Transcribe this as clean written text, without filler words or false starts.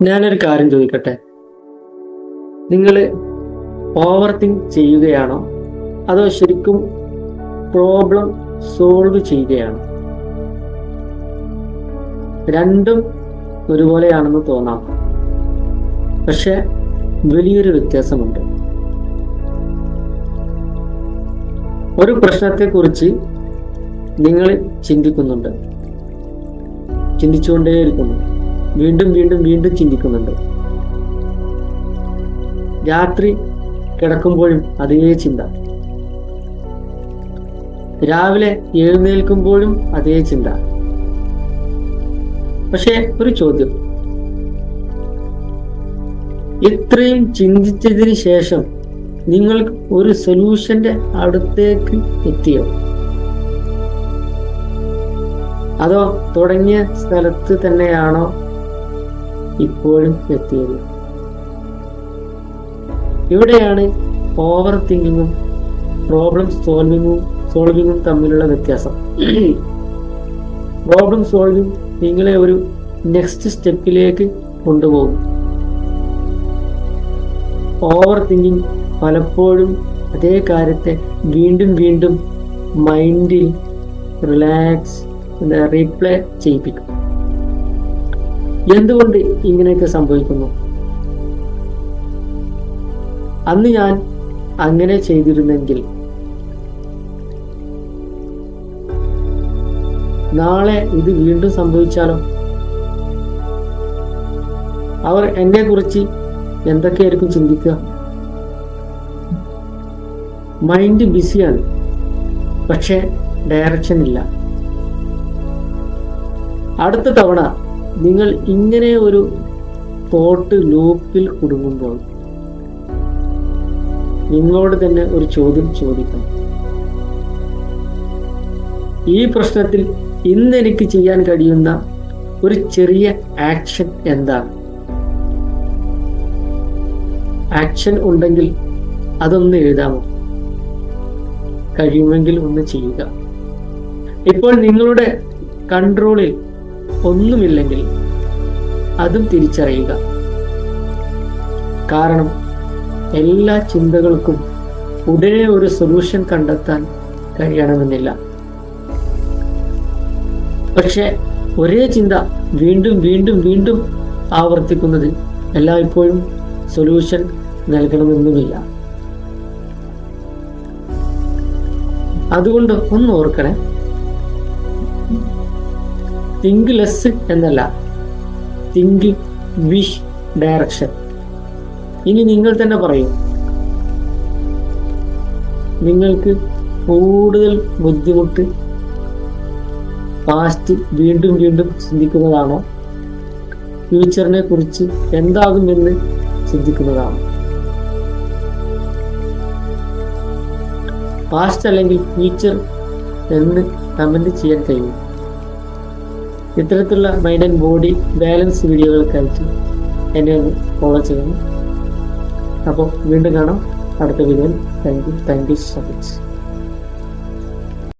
ഞാനൊരു കാര്യം ചോദിക്കട്ടെ. നിങ്ങൾ ഓവർ തിങ്ക് ചെയ്യുകയാണോ അതോ ശരിക്കും പ്രോബ്ലം സോൾവ് ചെയ്യുകയാണോ? രണ്ടും ഒരുപോലെയാണെന്ന് തോന്നാം, പക്ഷെ വലിയൊരു വ്യത്യാസമുണ്ട്. ഒരു പ്രശ്നത്തെക്കുറിച്ച് നിങ്ങൾ ചിന്തിക്കുന്നുണ്ട്, ചിന്തിച്ചുകൊണ്ടേയിരിക്കുന്നു, വീണ്ടും വീണ്ടും വീണ്ടും ചിന്തിക്കുന്നുണ്ട്. രാത്രി കിടക്കുമ്പോഴും അതേ ചിന്ത, രാവിലെ എഴുന്നേൽക്കുമ്പോഴും അതേ ചിന്ത. പക്ഷേ ഒരു ചോദ്യം, ഇത്രയും ചിന്തിച്ചതിന് ശേഷം നിങ്ങൾ ഒരു സൊല്യൂഷന്റെ അടുത്തേക്ക് എത്തിയോ? അതോ തുടങ്ങിയ സ്ഥലത്ത് തന്നെയാണോ ഇപ്പോഴും എത്തിയത്? ഇവിടെയാണ് ഓവർ തിങ്കിങ്ങും പ്രോബ്ലം സോൾവിങ്ങും തമ്മിലുള്ള വ്യത്യാസം. പ്രോബ്ലം സോൾവിങ് നിങ്ങളെ ഒരു നെക്സ്റ്റ് സ്റ്റെപ്പിലേക്ക് കൊണ്ടുപോകും. ഓവർ തിങ്കിങ് പലപ്പോഴും അതേ കാര്യത്തെ വീണ്ടും വീണ്ടും മൈൻഡിൽ റീപ്ലേ ചെയ്യിപ്പിക്കും. എന്തുകൊണ്ട് ഇങ്ങനെയൊക്കെ സംഭവിക്കുന്നു? അന്ന് ഞാൻ അങ്ങനെ ചെയ്തിരുന്നെങ്കിൽ നാളെ ഇത് വീണ്ടും സംഭവിച്ചാലോ? അവർ എന്നെ കുറിച്ച് എന്തൊക്കെയായിരിക്കും ചിന്തിക്കുക? മൈൻഡ് ബിസിയാണ്, പക്ഷെ ഡയറക്ഷൻ ഇല്ല. അടുത്ത തവണ നിങ്ങൾ ഇങ്ങനെ ഒരു തോട്ട് ലൂപ്പിൽ കുടുങ്ങുമ്പോൾ നിങ്ങളോട് തന്നെ ഒരു ചോദ്യം ചോദിക്കണം. ഈ പ്രശ്നത്തിൽ ഇന്ന് എനിക്ക് ചെയ്യാൻ കഴിയുന്ന ഒരു ചെറിയ ആക്ഷൻ എന്താണ്? ആക്ഷൻ ഉണ്ടെങ്കിൽ അതൊന്ന് എഴുതാമോ? കഴിയുമെങ്കിൽ ഒന്ന് ചെയ്യുക. ഇപ്പോൾ നിങ്ങളുടെ കൺട്രോളിൽ ഒന്നുമില്ലെങ്കിൽ അതും തിരിച്ചറിയുക. കാരണം എല്ലാ ചിന്തകൾക്കും ഉടനെ ഒരു സൊല്യൂഷൻ കണ്ടെത്താൻ കഴിയണമെന്നില്ല. പക്ഷെ ഒരേ ചിന്ത വീണ്ടും വീണ്ടും വീണ്ടും ആവർത്തിക്കുന്നത് എല്ലായ്പ്പോഴും സൊല്യൂഷൻ നൽകണമെന്നുമില്ല. അതുകൊണ്ട് ഒന്ന് ഓർക്കണേ, തിങ്ക് ലെസ് എന്നല്ല, തിങ്ക് വിഷ് ഡയറക്ഷൻ. ഇനി നിങ്ങൾ തന്നെ പറയൂ, നിങ്ങൾക്ക് കൂടുതൽ ബുദ്ധിമുട്ട് പാസ്റ്റ് വീണ്ടും വീണ്ടും ചിന്തിക്കുന്നതാണോ, ഫ്യൂച്ചറിനെ കുറിച്ച് എന്താകുമെന്ന് ചിന്തിക്കുന്നതാണോ? പാസ്റ്റ് അല്ലെങ്കിൽ ഫ്യൂച്ചർ എന്ന് കമന്റ് ചെയ്യാൻ കഴിയും. ഇത്തരത്തിലുള്ള മൈൻഡ് ആൻഡ് ബോഡി ബാലൻസ് വീഡിയോകൾക്കായിട്ട് എന്നെ ഒന്ന് ഫോളോ ചെയ്യണം. അപ്പോൾ വീണ്ടും കാണാം അടുത്ത വീഡിയോയിൽ. Thank you so much.